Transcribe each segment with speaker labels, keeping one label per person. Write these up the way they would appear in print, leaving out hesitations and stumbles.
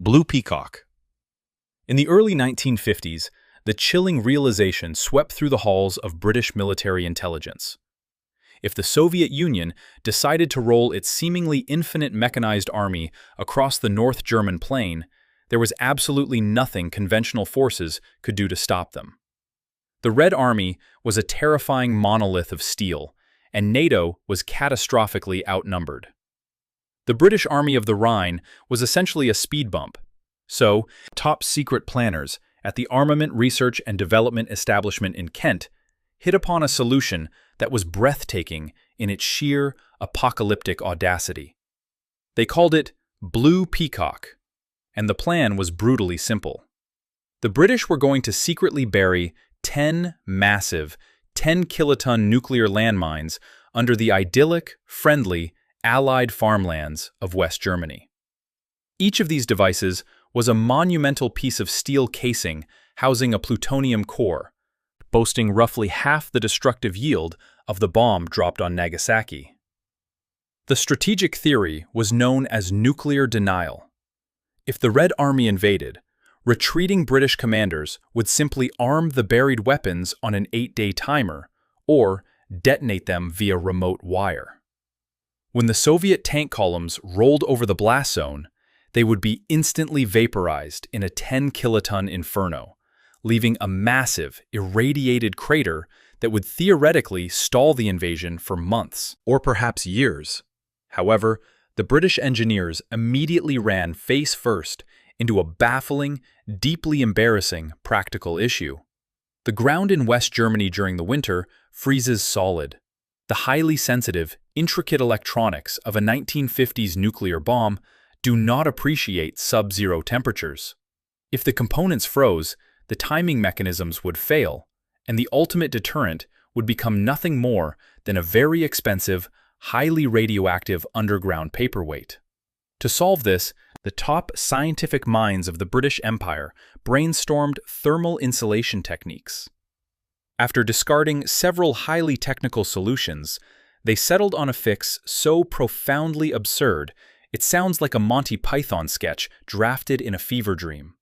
Speaker 1: Blue Peacock. In the early 1950s, the chilling realization swept through the halls of British military intelligence. If the Soviet Union decided to roll its seemingly infinite mechanized army across the North German plain, there was absolutely nothing conventional forces could do to stop them. The Red Army was a terrifying monolith of steel, and NATO was catastrophically outnumbered. The British Army of the Rhine was essentially a speed bump. So, top-secret planners at the Armament Research and Development Establishment in Kent hit upon a solution that was breathtaking in its sheer, apocalyptic audacity. They called it Blue Peacock, and the plan was brutally simple. The British were going to secretly bury 10 massive, 10-kiloton nuclear landmines under the idyllic, friendly, Allied farmlands of West Germany. Each of these devices was a monumental piece of steel casing housing a plutonium core, boasting roughly half the destructive yield of the bomb dropped on Nagasaki. The strategic theory was known as nuclear denial. If the Red Army invaded, retreating British commanders would simply arm the buried weapons on an 8-day timer or detonate them via remote wire. When the Soviet tank columns rolled over the blast zone, they would be instantly vaporized in a 10-kiloton inferno, leaving a massive, irradiated crater that would theoretically stall the invasion for months, or perhaps years. However, the British engineers immediately ran face first into a baffling, deeply embarrassing practical issue. The ground in West Germany during the winter freezes solid. The highly sensitive, intricate electronics of a 1950s nuclear bomb do not appreciate sub-zero temperatures. If the components froze, the timing mechanisms would fail, and the ultimate deterrent would become nothing more than a very expensive, highly radioactive underground paperweight. To solve this, the top scientific minds of the British Empire brainstormed thermal insulation techniques. After discarding several highly technical solutions, they settled on a fix so profoundly absurd it sounds like a Monty Python sketch drafted in a fever dream.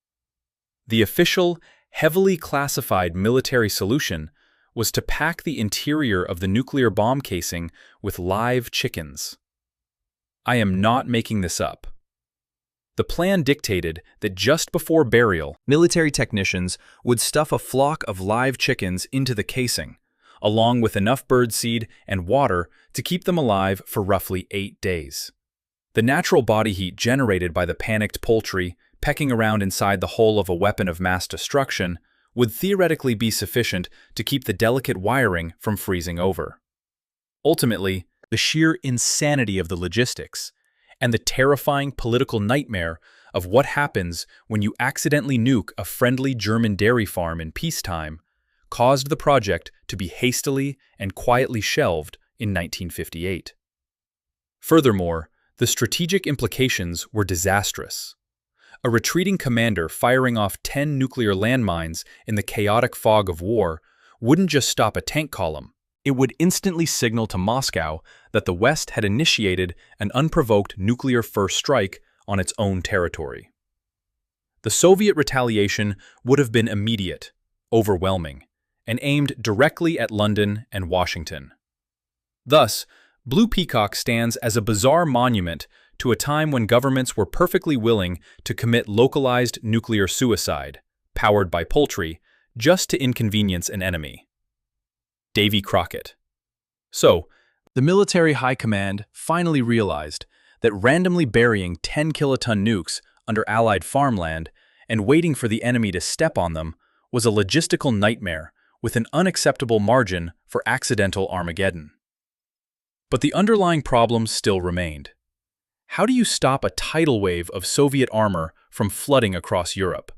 Speaker 1: The official, heavily classified military solution was to pack the interior of the nuclear bomb casing with live chickens. I am not making this up. The plan dictated that just before burial, military technicians would stuff a flock of live chickens into the casing, along with enough birdseed and water to keep them alive for roughly 8 days. The natural body heat generated by the panicked poultry pecking around inside the hull of a weapon of mass destruction would theoretically be sufficient to keep the delicate wiring from freezing over. Ultimately, the sheer insanity of the logistics and the terrifying political nightmare of what happens when you accidentally nuke a friendly German dairy farm in peacetime caused the project to be hastily and quietly shelved in 1958. Furthermore, the strategic implications were disastrous. A retreating commander firing off 10 nuclear landmines in the chaotic fog of war wouldn't just stop a tank column. It would instantly signal to Moscow that the West had initiated an unprovoked nuclear first strike on its own territory. The Soviet retaliation would have been immediate, overwhelming, and aimed directly at London and Washington. Thus, Blue Peacock stands as a bizarre monument to a time when governments were perfectly willing to commit localized nuclear suicide, powered by poultry, just to inconvenience an enemy. Davy Crockett. So, the military high command finally realized that randomly burying 10-kiloton nukes under Allied farmland and waiting for the enemy to step on them was a logistical nightmare with an unacceptable margin for accidental Armageddon. But the underlying problems still remained. How do you stop a tidal wave of Soviet armor from flooding across Europe?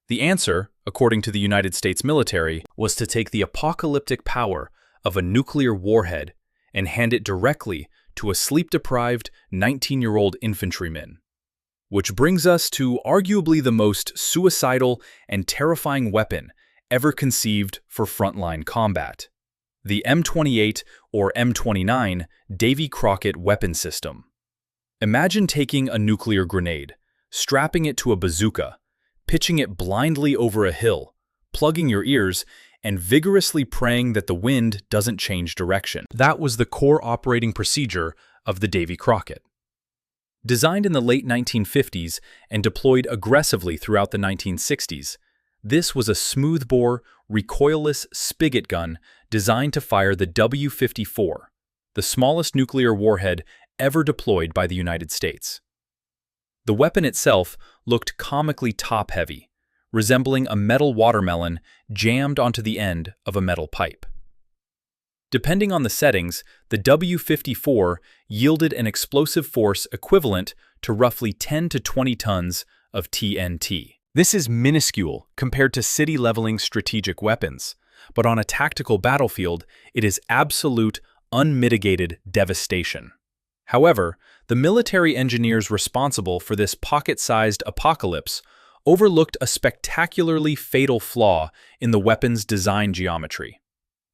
Speaker 1: The answer, according to the United States military, was to take the apocalyptic power of a nuclear warhead and hand it directly to a sleep-deprived 19-year-old infantryman. Which brings us to arguably the most suicidal and terrifying weapon ever conceived for frontline combat: the M28 or M29 Davy Crockett weapon system. Imagine taking a nuclear grenade, strapping it to a bazooka, pitching it blindly over a hill, plugging your ears, and vigorously praying that the wind doesn't change direction. That was the core operating procedure of the Davy crockett. Designed in the late 1950s and deployed aggressively throughout the 1960s, this was a smoothbore, recoilless spigot gun designed to fire the W-54, the smallest nuclear warhead ever deployed by the United States. The weapon itself looked comically top-heavy, resembling a metal watermelon jammed onto the end of a metal pipe. Depending on the settings, the W-54 yielded an explosive force equivalent to roughly 10 to 20 tons of TNT. This is minuscule compared to city-leveling strategic weapons, but on a tactical battlefield, it is absolute, unmitigated devastation. However, the military engineers responsible for this pocket-sized apocalypse overlooked a spectacularly fatal flaw in the weapon's design geometry.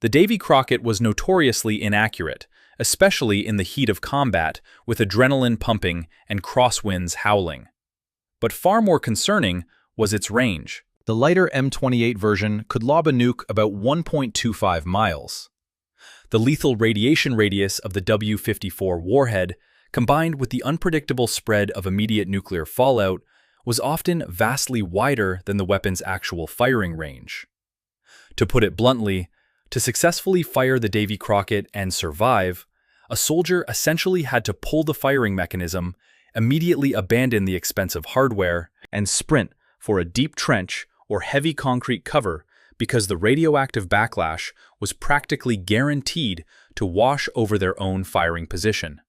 Speaker 1: The Davy crockett was notoriously inaccurate, especially in the heat of combat with adrenaline pumping and crosswinds howling. But far more concerning was its range. The lighter M28 version could lob a nuke about 1.25 miles. The lethal radiation radius of the W-54 warhead, combined with the unpredictable spread of immediate nuclear fallout, was often vastly wider than the weapon's actual firing range. To put it bluntly, to successfully fire the Davy crockett and survive, a soldier essentially had to pull the firing mechanism, immediately abandon the expensive hardware, and sprint for a deep trench or heavy concrete cover because the radioactive backlash was practically guaranteed to wash over their own firing position.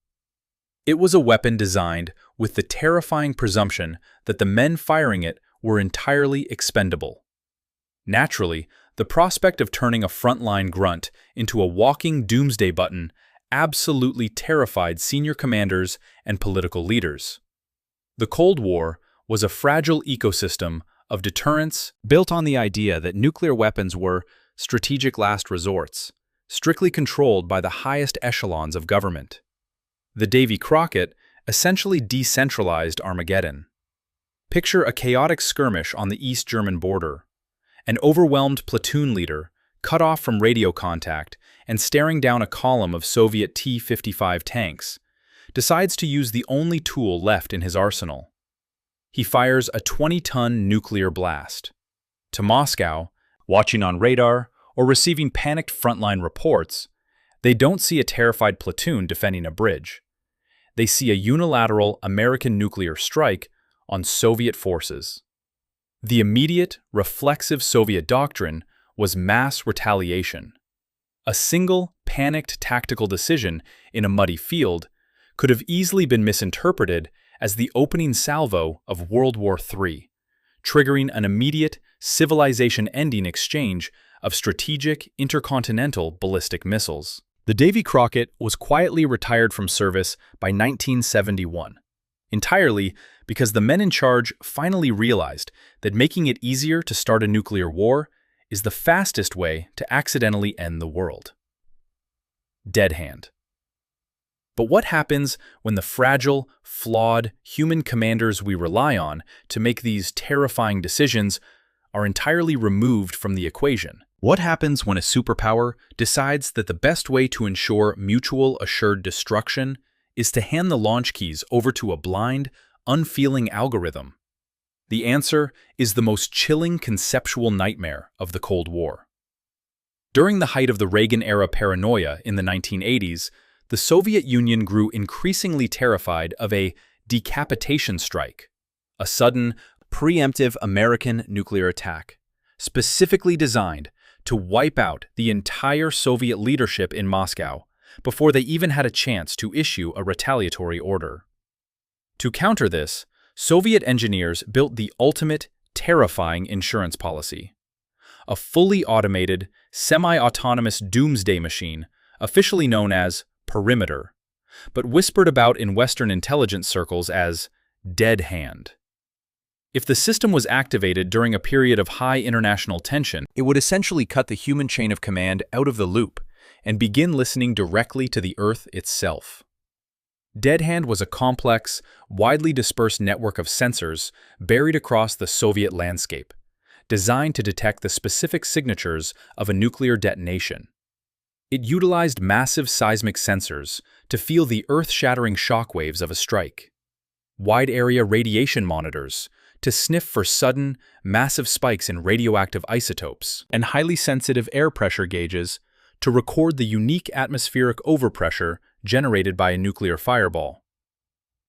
Speaker 1: It was a weapon designed with the terrifying presumption that the men firing it were entirely expendable. Naturally, the prospect of turning a frontline grunt into a walking doomsday button absolutely terrified senior commanders and political leaders. The Cold War was a fragile ecosystem of deterrence built on the idea that nuclear weapons were strategic last resorts, strictly controlled by the highest echelons of government. The Davy crockett essentially decentralized Armageddon. Picture a chaotic skirmish on the East German border. An overwhelmed platoon leader, cut off from radio contact and staring down a column of Soviet T-55 tanks, decides to use the only tool left in his arsenal. He fires a 20-ton nuclear blast. To Moscow, watching on radar or receiving panicked frontline reports, they don't see a terrified platoon defending a bridge. They see a unilateral American nuclear strike on Soviet forces. The immediate, reflexive Soviet doctrine was mass retaliation. A single, panicked tactical decision in a muddy field could have easily been misinterpreted as the opening salvo of World War III, triggering an immediate, civilization-ending exchange of strategic intercontinental ballistic missiles. The Davy crockett was quietly retired from service by 1971, entirely because the men in charge finally realized that making it easier to start a nuclear war is the fastest way to accidentally end the world. Dead hand. But what happens when the fragile, flawed human commanders we rely on to make these terrifying decisions are entirely removed from the equation? What happens when a superpower decides that the best way to ensure mutual assured destruction is to hand the launch keys over to a blind, unfeeling algorithm? The answer is the most chilling conceptual nightmare of the Cold War. During the height of the Reagan-era paranoia in the 1980s, the Soviet Union grew increasingly terrified of a decapitation strike, a sudden, preemptive American nuclear attack, specifically designed to wipe out the entire Soviet leadership in Moscow before they even had a chance to issue a retaliatory order. To counter this, Soviet engineers built the ultimate, terrifying insurance policy: a fully automated, semi-autonomous doomsday machine, officially known as Perimeter, but whispered about in Western intelligence circles as Dead Hand. If the system was activated during a period of high international tension, it would essentially cut the human chain of command out of the loop and begin listening directly to the Earth itself. Dead Hand was a complex, widely dispersed network of sensors buried across the Soviet landscape, designed to detect the specific signatures of a nuclear detonation. It utilized massive seismic sensors to feel the earth-shattering shockwaves of a strike, wide-area radiation monitors to sniff for sudden, massive spikes in radioactive isotopes, and highly sensitive air pressure gauges to record the unique atmospheric overpressure generated by a nuclear fireball.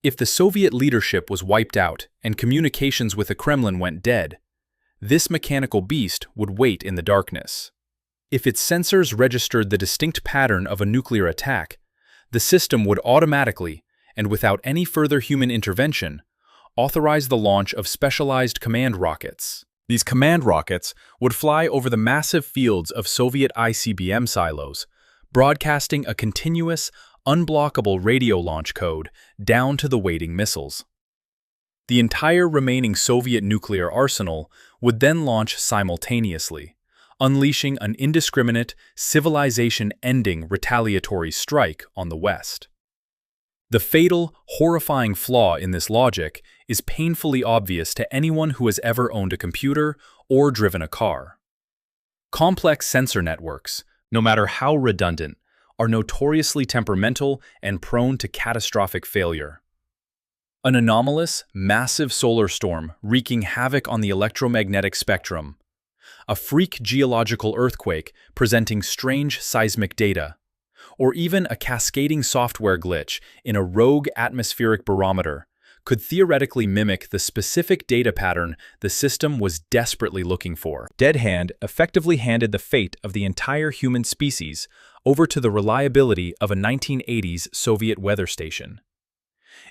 Speaker 1: If the Soviet leadership was wiped out and communications with the Kremlin went dead, this mechanical beast would wait in the darkness. If its sensors registered the distinct pattern of a nuclear attack, the system would automatically, and without any further human intervention, authorize the launch of specialized command rockets. These command rockets would fly over the massive fields of Soviet ICBM silos, broadcasting a continuous, unblockable radio launch code down to the waiting missiles. The entire remaining Soviet nuclear arsenal would then launch simultaneously, unleashing an indiscriminate, civilization-ending retaliatory strike on the West. The fatal, horrifying flaw in this logic is painfully obvious to anyone who has ever owned a computer or driven a car. Complex sensor networks, no matter how redundant, are notoriously temperamental and prone to catastrophic failure. An anomalous, massive solar storm wreaking havoc on the electromagnetic spectrum, a freak geological earthquake presenting strange seismic data, or even a cascading software glitch in a rogue atmospheric barometer could theoretically mimic the specific data pattern the system was desperately looking for. Dead Hand effectively handed the fate of the entire human species over to the reliability of a 1980s Soviet weather station.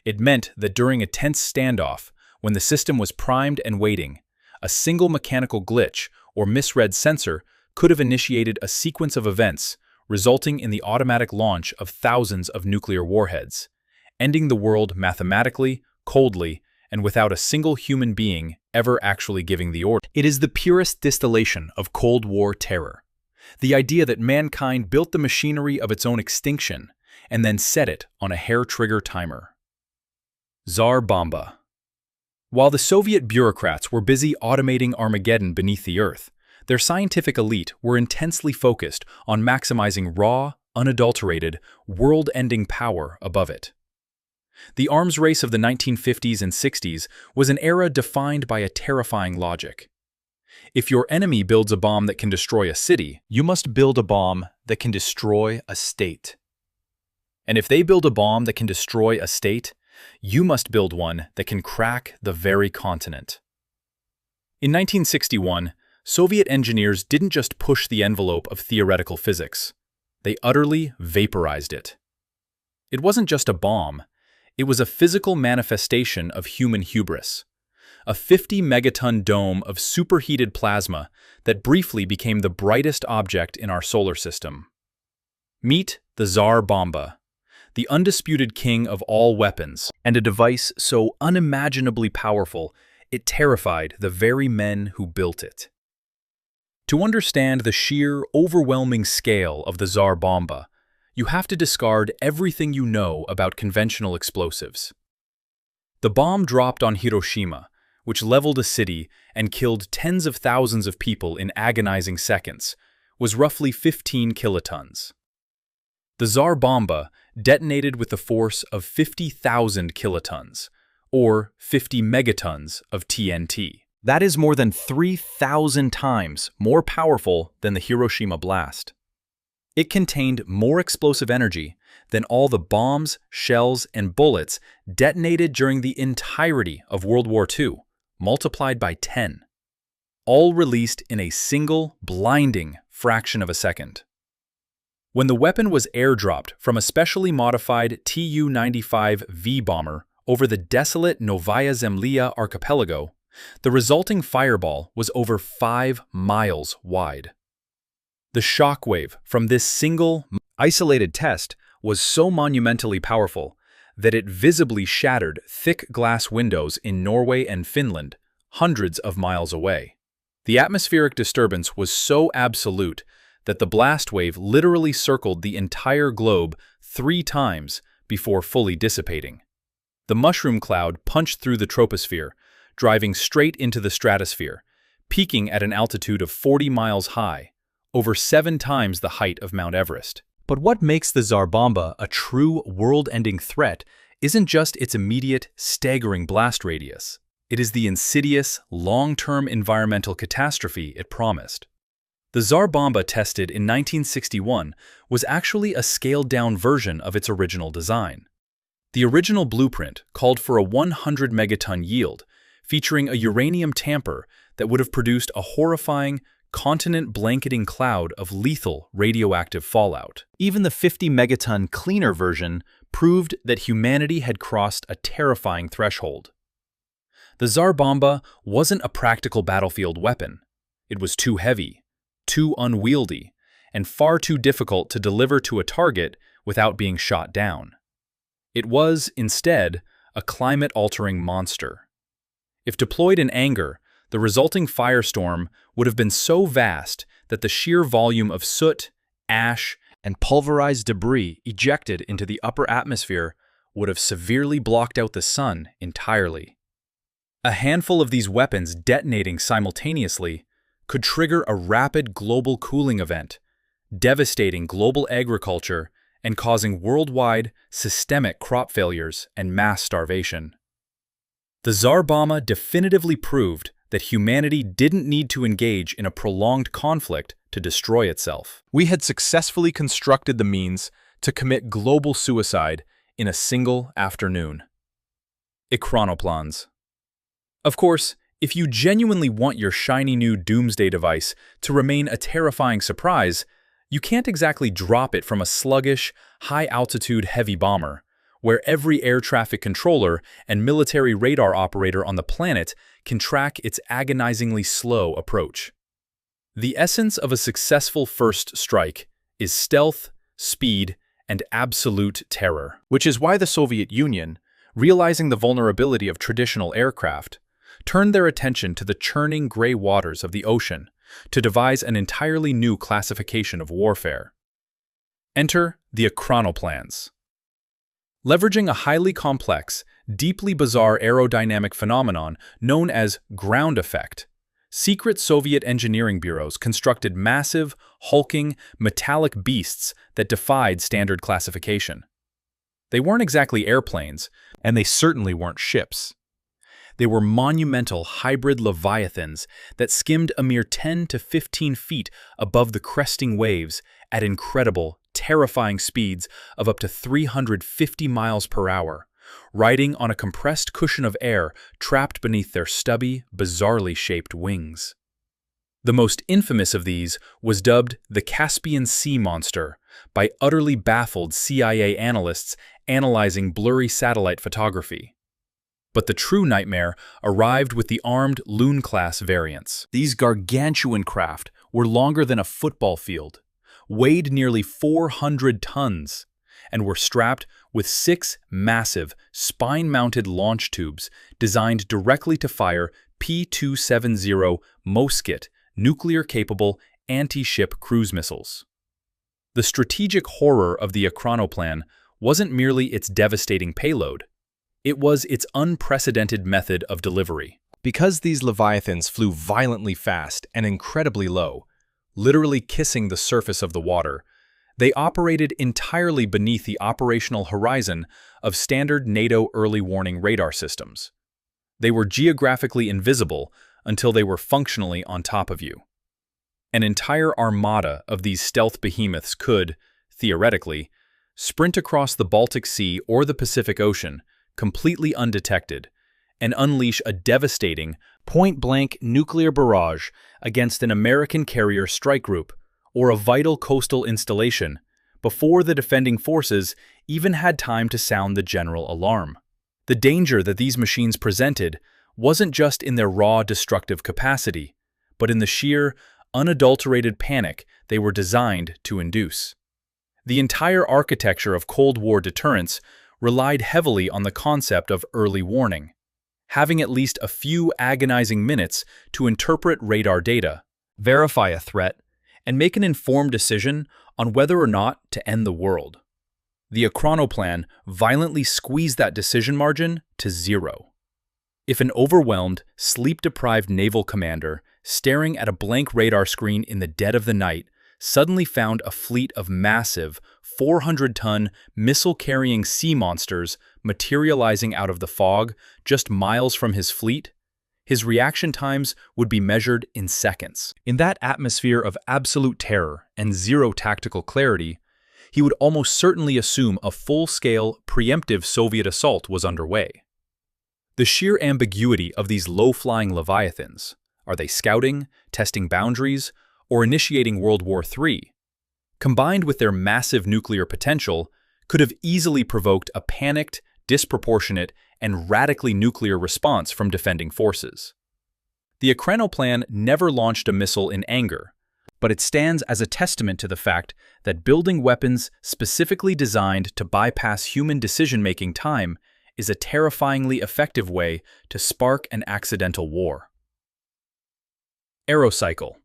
Speaker 1: It meant that during a tense standoff, when the system was primed and waiting, a single mechanical glitch or misread sensor could have initiated a sequence of events resulting in the automatic launch of thousands of nuclear warheads, ending the world mathematically, coldly, and without a single human being ever actually giving the order. It is the purest distillation of Cold War terror. The idea that mankind built the machinery of its own extinction and then set it on a hair-trigger timer. Tsar Bomba. While the Soviet bureaucrats were busy automating Armageddon beneath the earth, their scientific elite were intensely focused on maximizing raw, unadulterated, world-ending power above it. The arms race of the 1950s and 60s was an era defined by a terrifying logic. If your enemy builds a bomb that can destroy a city, you must build a bomb that can destroy a state. And if they build a bomb that can destroy a state, you must build one that can crack the very continent. In 1961, Soviet engineers didn't just push the envelope of theoretical physics. They utterly vaporized it. It wasn't just a bomb. It was a physical manifestation of human hubris. A 50-megaton dome of superheated plasma that briefly became the brightest object in our solar system. Meet the Tsar Bomba, the undisputed king of all weapons, and a device so unimaginably powerful it terrified the very men who built it. To understand the sheer, overwhelming scale of the Tsar Bomba, you have to discard everything you know about conventional explosives. The bomb dropped on Hiroshima, which leveled a city and killed tens of thousands of people in agonizing seconds, was roughly 15 kilotons. The Tsar Bomba detonated with the force of 50,000 kilotons, or 50 megatons of TNT. That is more than 3,000 times more powerful than the Hiroshima blast. It contained more explosive energy than all the bombs, shells, and bullets detonated during the entirety of World War II, multiplied by 10, all released in a single, blinding fraction of a second. When the weapon was airdropped from a specially modified Tu-95V bomber over the desolate Novaya Zemlya archipelago, the resulting fireball was over 5 miles wide. The shockwave from this single, isolated test was so monumentally powerful that it visibly shattered thick glass windows in Norway and Finland, hundreds of miles away. The atmospheric disturbance was so absolute that the blast wave literally circled the entire globe 3 times before fully dissipating. The mushroom cloud punched through the troposphere, driving straight into the stratosphere, peaking at an altitude of 40 miles high, over 7 times the height of Mount Everest. But what makes the Tsar bomba a true world-ending threat isn't just its immediate, staggering blast radius. It is the insidious, long-term environmental catastrophe it promised. The Tsar bomba, tested in 1961, was actually a scaled-down version of its original design. The original blueprint called for a 100 megaton yield, featuring a uranium tamper that would have produced a horrifying, continent-blanketing cloud of lethal radioactive fallout. Even the 50 megaton cleaner version proved that humanity had crossed a terrifying threshold. The Tsar bomba wasn't a practical battlefield weapon. It was too heavy, too unwieldy, and far too difficult to deliver to a target without being shot down. It was, instead, a climate-altering monster. If deployed in anger, the resulting firestorm would have been so vast that the sheer volume of soot, ash, and pulverized debris ejected into the upper atmosphere would have severely blocked out the sun entirely. A handful of these weapons detonating simultaneously could trigger a rapid global cooling event, devastating global agriculture and causing worldwide systemic crop failures and mass starvation. The Tsar bomba definitively proved that humanity didn't need to engage in a prolonged conflict to destroy itself. We had successfully constructed the means to commit global suicide in a single afternoon. Ekranoplans. Of course, if you genuinely want your shiny new doomsday device to remain a terrifying surprise, you can't exactly drop it from a sluggish, high-altitude heavy bomber, where every air traffic controller and military radar operator on the planet can track its agonizingly slow approach. The essence of a successful first strike is stealth, speed, and absolute terror. Which is why the Soviet Union, realizing the vulnerability of traditional aircraft, turned their attention to the churning gray waters of the ocean to devise an entirely new classification of warfare. Enter the Ekranoplans. Leveraging a highly complex, deeply bizarre aerodynamic phenomenon known as ground effect, secret Soviet engineering bureaus constructed massive, hulking, metallic beasts that defied standard classification. They weren't exactly airplanes, and they certainly weren't ships. They were monumental hybrid leviathans that skimmed a mere 10 to 15 feet above the cresting waves at incredible, terrifying speeds of up to 350 miles per hour, riding on a compressed cushion of air trapped beneath their stubby, bizarrely shaped wings. The most infamous of these was dubbed the Caspian Sea Monster by utterly baffled CIA analysts analyzing blurry satellite photography. But the true nightmare arrived with the armed Loon-class variants. These gargantuan craft were longer than a football field, weighed nearly 400 tons, and were strapped with 6 massive, spine-mounted launch tubes designed directly to fire P-270 Moskit nuclear-capable anti-ship cruise missiles. The strategic horror of the Ekranoplan wasn't merely its devastating payload. It was its unprecedented method of delivery. Because these leviathans flew violently fast and incredibly low, literally kissing the surface of the water, they operated entirely beneath the operational horizon of standard NATO early warning radar systems. They were geographically invisible until they were functionally on top of you. An entire armada of these stealth behemoths could, theoretically, sprint across the Baltic Sea or the Pacific Ocean completely undetected, and unleash a devastating, point-blank nuclear barrage against an American carrier strike group or a vital coastal installation before the defending forces even had time to sound the general alarm. The danger that these machines presented wasn't just in their raw destructive capacity, but in the sheer, unadulterated panic they were designed to induce. The entire architecture of Cold War deterrence relied heavily on the concept of early warning, having at least a few agonizing minutes to interpret radar data, verify a threat, and make an informed decision on whether or not to end the world. The Ekranoplan violently squeezed that decision margin to zero. If an overwhelmed, sleep-deprived naval commander, staring at a blank radar screen in the dead of the night, suddenly found a fleet of massive, 400-ton, missile-carrying sea monsters materializing out of the fog just miles from his fleet, his reaction times would be measured in seconds. In that atmosphere of absolute terror and zero tactical clarity, he would almost certainly assume a full-scale, preemptive Soviet assault was underway. The sheer ambiguity of these low-flying leviathans, are they scouting, testing boundaries, or initiating World War III, combined with their massive nuclear potential, could have easily provoked a panicked, disproportionate, and radically nuclear response from defending forces. The Ekranoplan never launched a missile in anger, but it stands as a testament to the fact that building weapons specifically designed to bypass human decision-making time is a terrifyingly effective way to spark an accidental war. Aerocycle.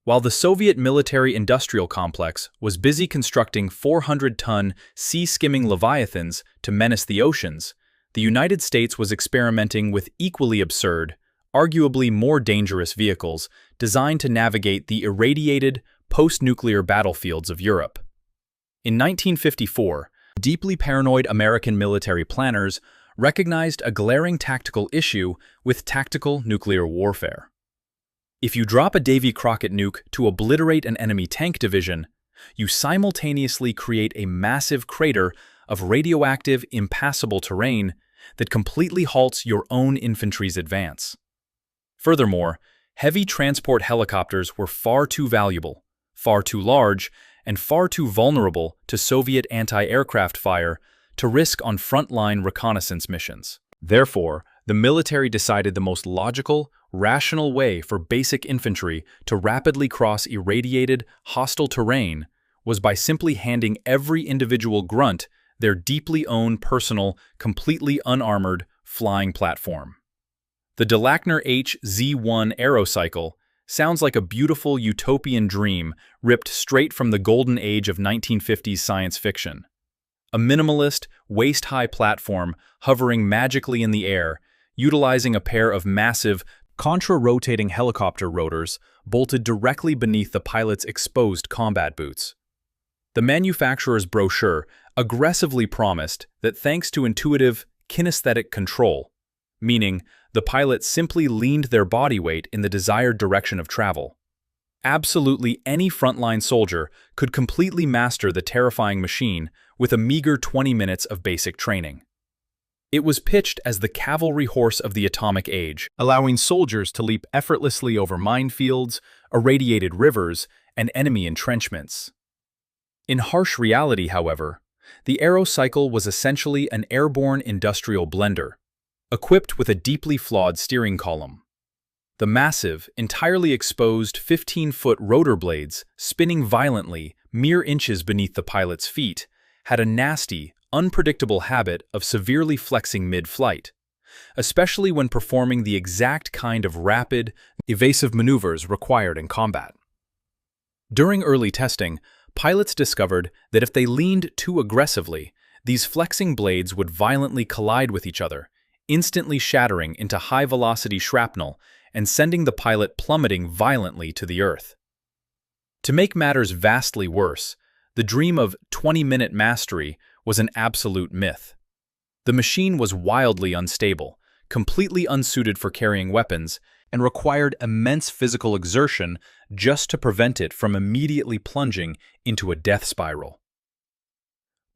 Speaker 1: While the Soviet military-industrial complex was busy constructing 400-ton sea-skimming leviathans to menace the oceans, the United States was experimenting with equally absurd, arguably more dangerous vehicles designed to navigate the irradiated, post-nuclear battlefields of Europe. In 1954, deeply paranoid American military planners recognized a glaring tactical issue with tactical nuclear warfare. If you drop a Davy crockett nuke to obliterate an enemy tank division, you simultaneously create a massive crater of radioactive, impassable terrain that completely halts your own infantry's advance. Furthermore, heavy transport helicopters were far too valuable, far too large, and far too vulnerable to Soviet anti-aircraft fire to risk on front-line reconnaissance missions. Therefore, the military decided the most logical, rational way for basic infantry to rapidly cross irradiated, hostile terrain was by simply handing every individual grunt their deeply owned personal, completely unarmored, flying platform. The Delackner HZ-1 Aerocycle sounds like a beautiful utopian dream ripped straight from the golden age of 1950s science fiction. A minimalist, waist-high platform hovering magically in the air, utilizing a pair of massive, contra-rotating helicopter rotors bolted directly beneath the pilot's exposed combat boots. The manufacturer's brochure aggressively promised that thanks to intuitive, kinesthetic control, meaning the pilot simply leaned their body weight in the desired direction of travel, absolutely any frontline soldier could completely master the terrifying machine with a meager 20 minutes of basic training. It was pitched as the cavalry horse of the atomic age, allowing soldiers to leap effortlessly over minefields, irradiated rivers, and enemy entrenchments. In harsh reality, however, the Aerocycle was essentially an airborne industrial blender, equipped with a deeply flawed steering column. The massive, entirely exposed 15-foot rotor blades, spinning violently mere inches beneath the pilot's feet, had a nasty, unpredictable habit of severely flexing mid-flight, especially when performing the exact kind of rapid, evasive maneuvers required in combat. During early testing, pilots discovered that if they leaned too aggressively, these flexing blades would violently collide with each other, instantly shattering into high-velocity shrapnel and sending the pilot plummeting violently to the earth. To make matters vastly worse, the dream of 20-minute mastery was an absolute myth. The machine was wildly unstable, completely unsuited for carrying weapons, and required immense physical exertion just to prevent it from immediately plunging into a death spiral.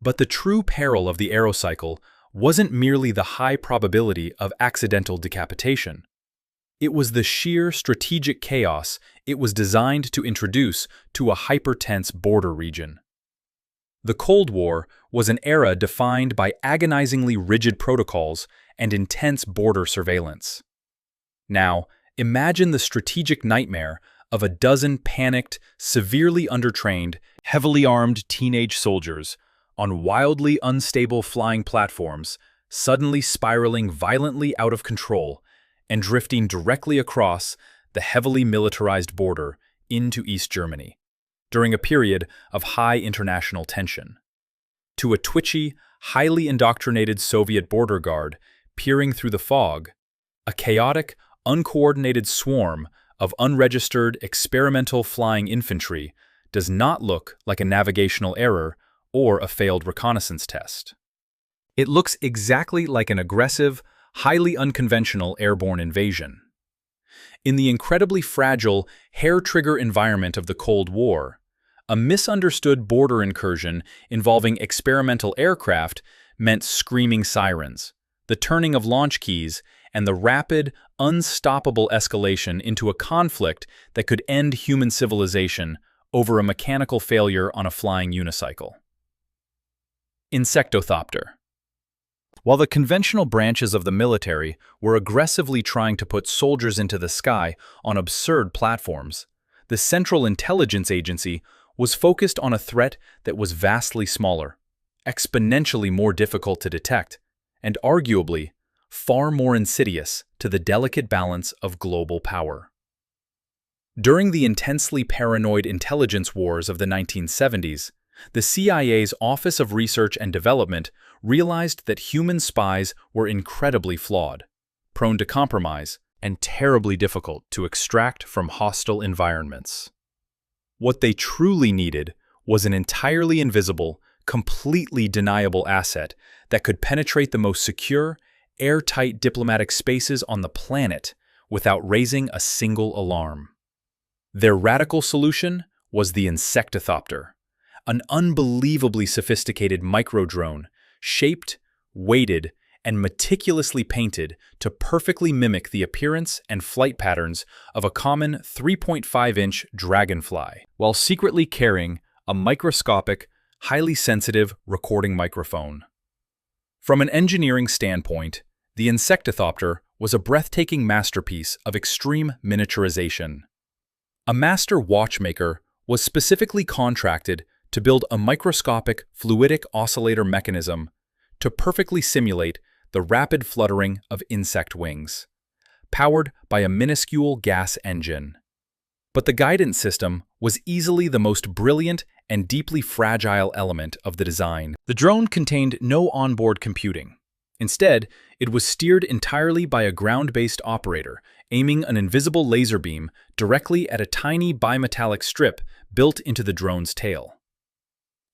Speaker 1: But the true peril of the Aerocycle wasn't merely the high probability of accidental decapitation. It was the sheer strategic chaos it was designed to introduce to a hyper-tense border region. The Cold War was an era defined by agonizingly rigid protocols and intense border surveillance. Now, imagine the strategic nightmare of a dozen panicked, severely undertrained, heavily armed teenage soldiers on wildly unstable flying platforms, suddenly spiraling violently out of control and drifting directly across the heavily militarized border into East Germany, during a period of high international tension. to a twitchy, highly indoctrinated Soviet border guard peering through the fog, a chaotic, uncoordinated swarm of unregistered experimental flying infantry does not look like a navigational error or a failed reconnaissance test. It looks exactly like an aggressive, highly unconventional airborne invasion. In the incredibly fragile, hair-trigger environment of the Cold War, a misunderstood border incursion involving experimental aircraft meant screaming sirens, the turning of launch keys, and the rapid, unstoppable escalation into a conflict that could end human civilization over a mechanical failure on a flying unicycle. Insectoopter. While the conventional branches of the military were aggressively trying to put soldiers into the sky on absurd platforms, the Central Intelligence Agency was focused on a threat that was vastly smaller, exponentially more difficult to detect, and arguably far more insidious to the delicate balance of global power. During the intensely paranoid intelligence wars of the 1970s, the CIA's Office of Research and Development realized that human spies were incredibly flawed, prone to compromise, and terribly difficult to extract from hostile environments. What they truly needed was an entirely invisible, completely deniable asset that could penetrate the most secure, airtight diplomatic spaces on the planet without raising a single alarm. Their radical solution was the Insectoopter, an unbelievably sophisticated micro-drone, shaped, weighted, and meticulously painted to perfectly mimic the appearance and flight patterns of a common 3.5-inch dragonfly, while secretly carrying a microscopic, highly sensitive recording microphone. From an engineering standpoint, the Insectoopter was a breathtaking masterpiece of extreme miniaturization. A master watchmaker was specifically contracted to build a microscopic fluidic oscillator mechanism to perfectly simulate the rapid fluttering of insect wings, powered by a minuscule gas engine. But the guidance system was easily the most brilliant and deeply fragile element of the design. The drone contained no onboard computing. Instead, it was steered entirely by a ground-based operator, aiming an invisible laser beam directly at a tiny bimetallic strip built into the drone's tail.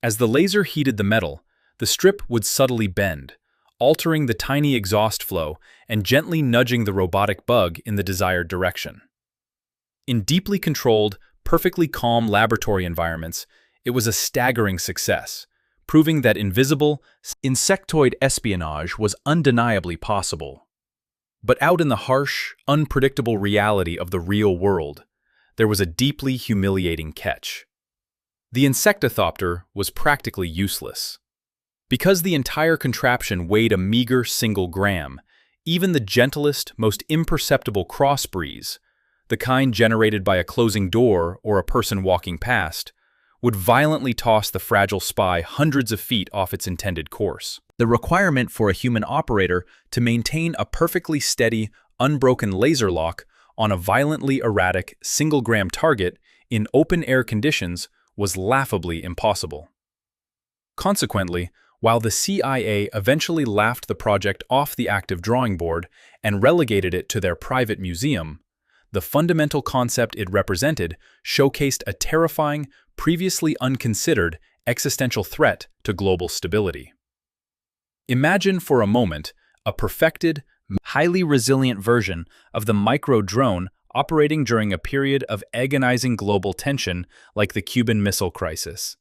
Speaker 1: As the laser heated the metal, the strip would subtly bend, altering the tiny exhaust flow and gently nudging the robotic bug in the desired direction. In deeply controlled, perfectly calm laboratory environments, it was a staggering success, proving that invisible, insectoid espionage was undeniably possible. But out in the harsh, unpredictable reality of the real world, there was a deeply humiliating catch. The Insectoopter was practically useless. Because the entire contraption weighed a meager single gram, even the gentlest, most imperceptible cross breeze, the kind generated by a closing door or a person walking past, would violently toss the fragile spy hundreds of feet off its intended course. The requirement for a human operator to maintain a perfectly steady, unbroken laser lock on a violently erratic single-gram target in open-air conditions was laughably impossible. Consequently, while the CIA eventually laughed the project off the active drawing board and relegated it to their private museum, the fundamental concept it represented showcased a terrifying, previously unconsidered existential threat to global stability. Imagine for a moment a perfected, highly resilient version of the micro-drone operating during a period of agonizing global tension like the Cuban Missile Crisis.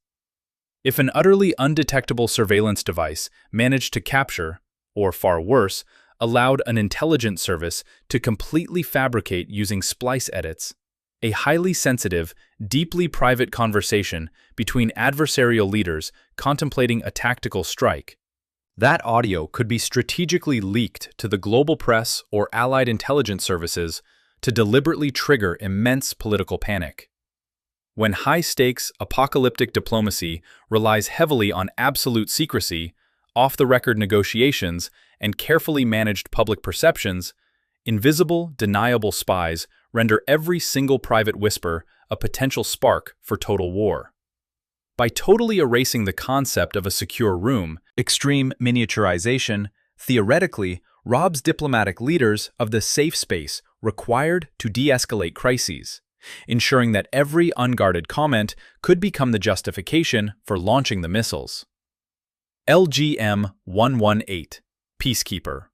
Speaker 1: If an utterly undetectable surveillance device managed to capture, or far worse, allowed an intelligence service to completely fabricate using splice edits, a highly sensitive, deeply private conversation between adversarial leaders contemplating a tactical strike, that audio could be strategically leaked to the global press or allied intelligence services to deliberately trigger immense political panic. When high-stakes, apocalyptic diplomacy relies heavily on absolute secrecy, off-the-record negotiations, and carefully managed public perceptions, invisible, deniable spies render every single private whisper a potential spark for total war. By totally erasing the concept of a secure room, extreme miniaturization theoretically robs diplomatic leaders of the safe space required to de-escalate crises, ensuring that every unguarded comment could become the justification for launching the missiles. LGM-118, Peacekeeper.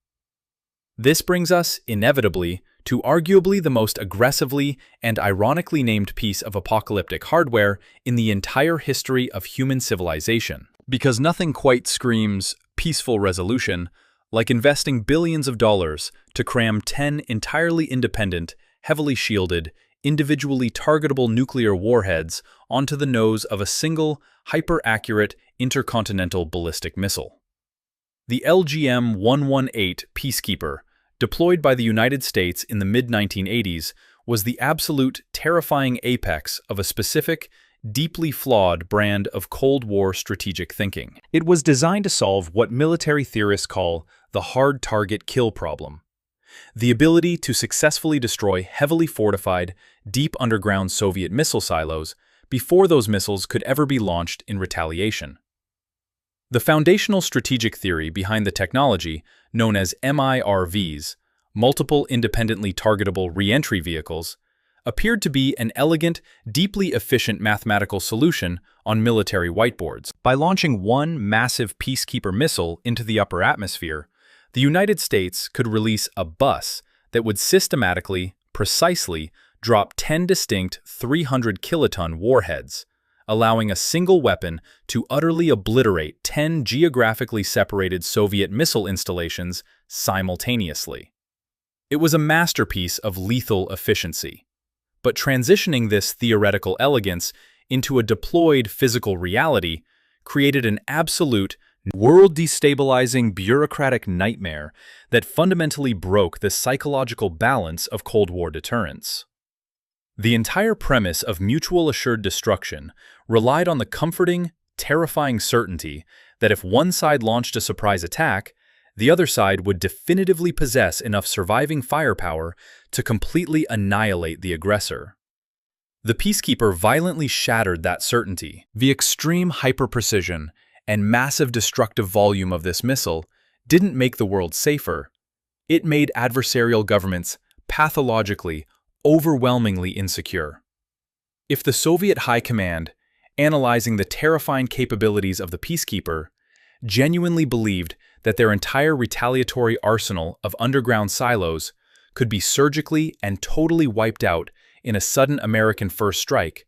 Speaker 1: This brings us, inevitably, to arguably the most aggressively and ironically named piece of apocalyptic hardware in the entire history of human civilization. Because nothing quite screams peaceful resolution like investing billions of dollars to cram 10 entirely independent, heavily shielded, individually targetable nuclear warheads onto the nose of a single, hyper-accurate intercontinental ballistic missile. The LGM-118 Peacekeeper, deployed by the United States in the mid-1980s, was the absolute terrifying apex of a specific, deeply flawed brand of Cold War strategic thinking. It was designed to solve what military theorists call the hard target kill problem. The ability to successfully destroy heavily fortified, deep underground Soviet missile silos before those missiles could ever be launched in retaliation. The foundational strategic theory behind the technology, known as MIRVs, multiple independently targetable re-entry vehicles, appeared to be an elegant, deeply efficient mathematical solution on military whiteboards. By launching one massive peacekeeper missile into the upper atmosphere, the United States could release a bus that would systematically, precisely, drop 10 distinct 300-kiloton warheads, allowing a single weapon to utterly obliterate 10 geographically separated Soviet missile installations simultaneously. It was a masterpiece of lethal efficiency. But transitioning this theoretical elegance into a deployed physical reality created an absolute, world-destabilizing bureaucratic nightmare that fundamentally broke the psychological balance of Cold War deterrence. The entire premise of mutual assured destruction relied on the comforting, terrifying certainty that if one side launched a surprise attack, the other side would definitively possess enough surviving firepower to completely annihilate the aggressor. The Peacekeeper violently shattered that certainty. The extreme hyper-precision and massive destructive volume of this missile didn't make the world safer. It made adversarial governments pathologically, overwhelmingly insecure. If the Soviet High Command, analyzing the terrifying capabilities of the Peacekeeper, genuinely believed that their entire retaliatory arsenal of underground silos could be surgically and totally wiped out in a sudden American first strike,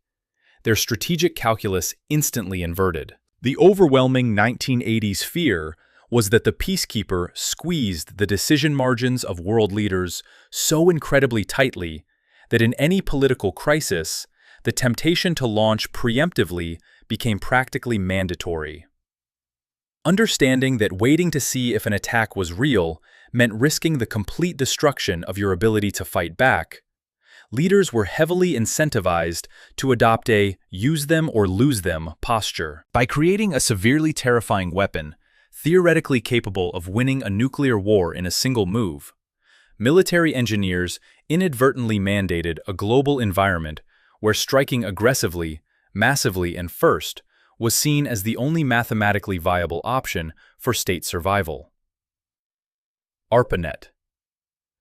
Speaker 1: their strategic calculus instantly inverted. The overwhelming 1980s fear was that the Peacekeeper squeezed the decision margins of world leaders so incredibly tightly that in any political crisis, the temptation to launch preemptively became practically mandatory. Understanding that waiting to see if an attack was real meant risking the complete destruction of your ability to fight back, leaders were heavily incentivized to adopt a use them or lose them posture. By creating a severely terrifying weapon, theoretically capable of winning a nuclear war in a single move, military engineers inadvertently mandated a global environment where striking aggressively, massively, and first was seen as the only mathematically viable option for state survival. Arpanet.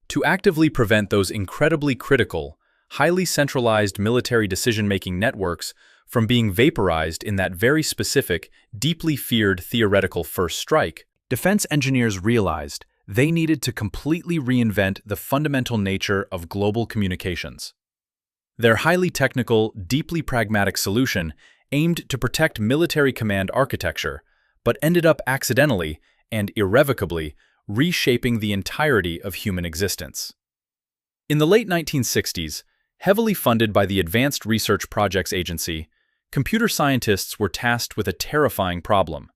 Speaker 1: To actively prevent those incredibly critical, highly centralized military decision-making networks from being vaporized in that very specific, deeply feared theoretical first strike, defense engineers realized they needed to completely reinvent the fundamental nature of global communications. Their highly technical, deeply pragmatic solution aimed to protect military command architecture, but ended up accidentally and irrevocably reshaping the entirety of human existence. In the late 1960s, heavily funded by the Advanced Research Projects Agency, computer scientists were tasked with a terrifying problem.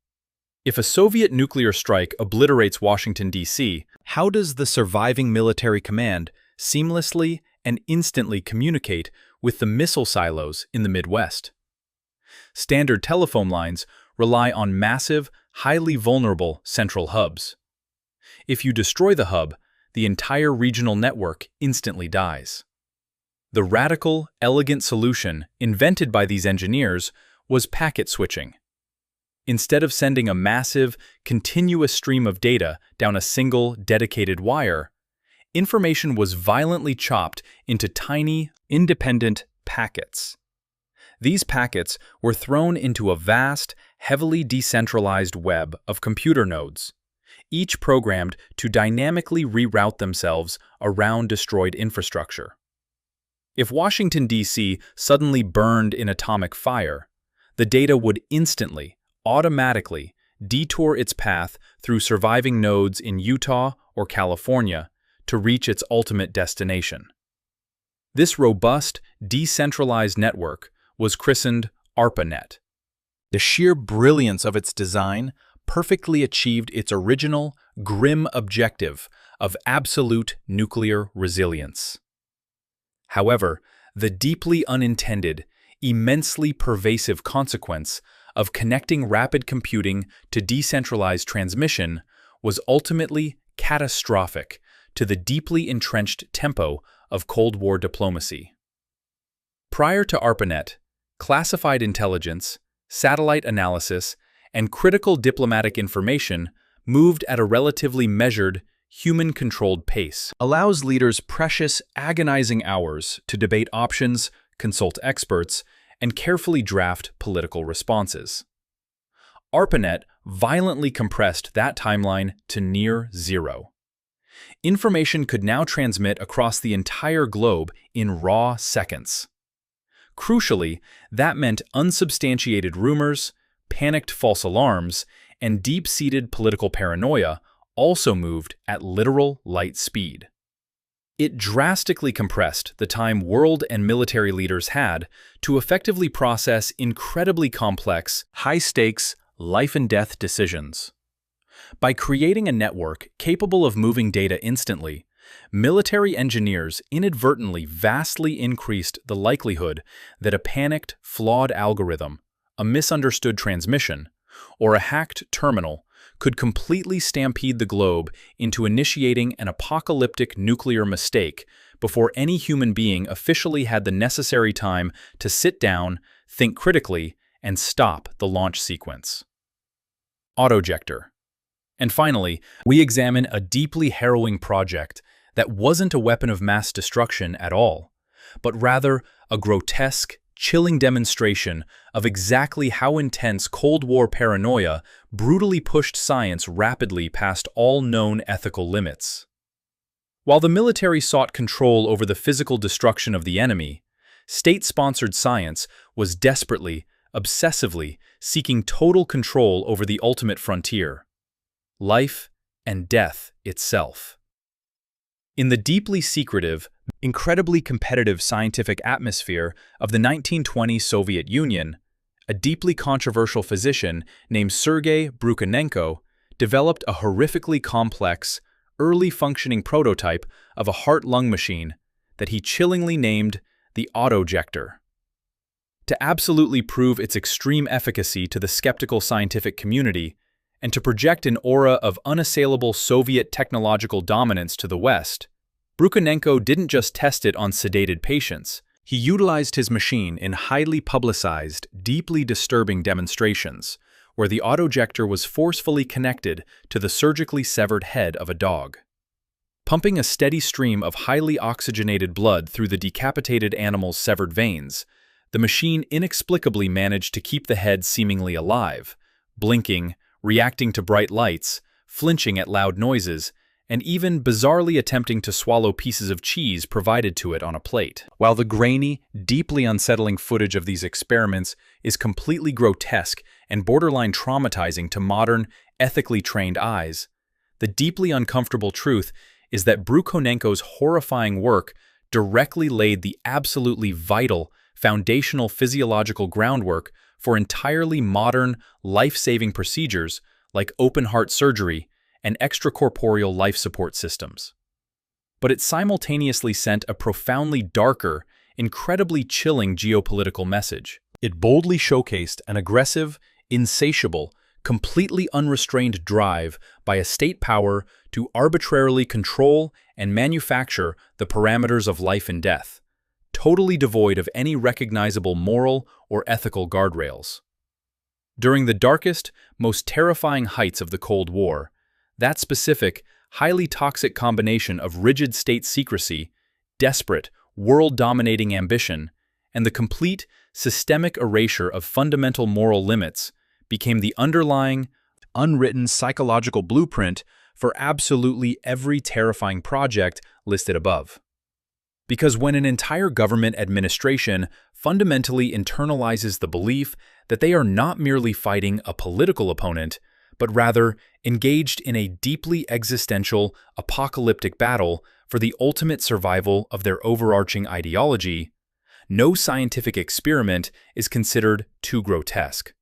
Speaker 1: If a Soviet nuclear strike obliterates Washington, D.C., how does the surviving military command seamlessly and instantly communicate with the missile silos in the Midwest? Standard telephone lines rely on massive, highly vulnerable central hubs. If you destroy the hub, the entire regional network instantly dies. The radical, elegant solution invented by these engineers was packet switching. Instead of sending a massive, continuous stream of data down a single, dedicated wire, information was violently chopped into tiny, independent packets. These packets were thrown into a vast, heavily decentralized web of computer nodes, each programmed to dynamically reroute themselves around destroyed infrastructure. If Washington, D.C. suddenly burned in atomic fire, the data would instantly, automatically detour its path through surviving nodes in Utah or California to reach its ultimate destination. This robust, decentralized network was christened Arpanet. The sheer brilliance of its design perfectly achieved its original, grim objective of absolute nuclear resilience. However, the deeply unintended, immensely pervasive consequence of connecting rapid computing to decentralized transmission was ultimately catastrophic to the deeply entrenched tempo of Cold War diplomacy. Prior to Arpanet, classified intelligence, satellite analysis, and critical diplomatic information moved at a relatively measured, human-controlled pace, allows leaders precious, agonizing hours to debate options, consult experts, and carefully draft political responses. Arpanet violently compressed that timeline to near zero. Information could now transmit across the entire globe in raw seconds. Crucially, that meant unsubstantiated rumors, panicked false alarms, and deep-seated political paranoia also moved at literal light speed. It drastically compressed the time world and military leaders had to effectively process incredibly complex, high-stakes, life-and-death decisions. By creating a network capable of moving data instantly, military engineers inadvertently vastly increased the likelihood that a panicked, flawed algorithm, a misunderstood transmission, or a hacked terminal could completely stampede the globe into initiating an apocalyptic nuclear mistake before any human being officially had the necessary time to sit down, think critically, and stop the launch sequence. Autojector. And finally, we examine a deeply harrowing project that wasn't a weapon of mass destruction at all, but rather a grotesque, chilling demonstration of exactly how intense Cold War paranoia brutally pushed science rapidly past all known ethical limits. While the military sought control over the physical destruction of the enemy, state-sponsored science was desperately, obsessively seeking total control over the ultimate frontier: life and death itself. In the deeply secretive, incredibly competitive scientific atmosphere of the 1920 Soviet Union, a deeply controversial physician named Sergei Brukhanenko developed a horrifically complex, early-functioning prototype of a heart-lung machine that he chillingly named the Autojector. To absolutely prove its extreme efficacy to the skeptical scientific community, and to project an aura of unassailable Soviet technological dominance to the West, Brukhanenko didn't just test it on sedated patients. He utilized his machine in highly publicized, deeply disturbing demonstrations, where the autojector was forcefully connected to the surgically severed head of a dog. Pumping a steady stream of highly oxygenated blood through the decapitated animal's severed veins, the machine inexplicably managed to keep the head seemingly alive, blinking, reacting to bright lights, flinching at loud noises, and even bizarrely attempting to swallow pieces of cheese provided to it on a plate. While the grainy, deeply unsettling footage of these experiments is completely grotesque and borderline traumatizing to modern, ethically trained eyes, the deeply uncomfortable truth is that Brukhanenko's horrifying work directly laid the absolutely vital, foundational physiological groundwork for entirely modern, life-saving procedures like open-heart surgery and extracorporeal life support systems. But it simultaneously sent a profoundly darker, incredibly chilling geopolitical message. It boldly showcased an aggressive, insatiable, completely unrestrained drive by a state power to arbitrarily control and manufacture the parameters of life and death, totally devoid of any recognizable moral or ethical guardrails. During the darkest, most terrifying heights of the Cold War, that specific, highly toxic combination of rigid state secrecy, desperate, world-dominating ambition, and the complete, systemic erasure of fundamental moral limits became the underlying, unwritten psychological blueprint for absolutely every terrifying project listed above. Because when an entire government administration fundamentally internalizes the belief that they are not merely fighting a political opponent, but rather engaged in a deeply existential, apocalyptic battle for the ultimate survival of their overarching ideology, no scientific experiment is considered too grotesque,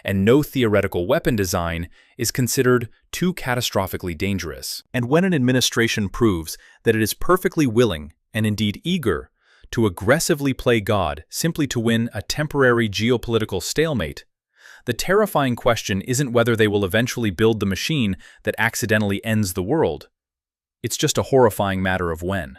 Speaker 1: and no theoretical weapon design is considered too catastrophically dangerous. And when an administration proves that it is perfectly willing, and indeed eager, to aggressively play God simply to win a temporary geopolitical stalemate, the terrifying question isn't whether they will eventually build the machine that accidentally ends the world. It's just a horrifying matter of when.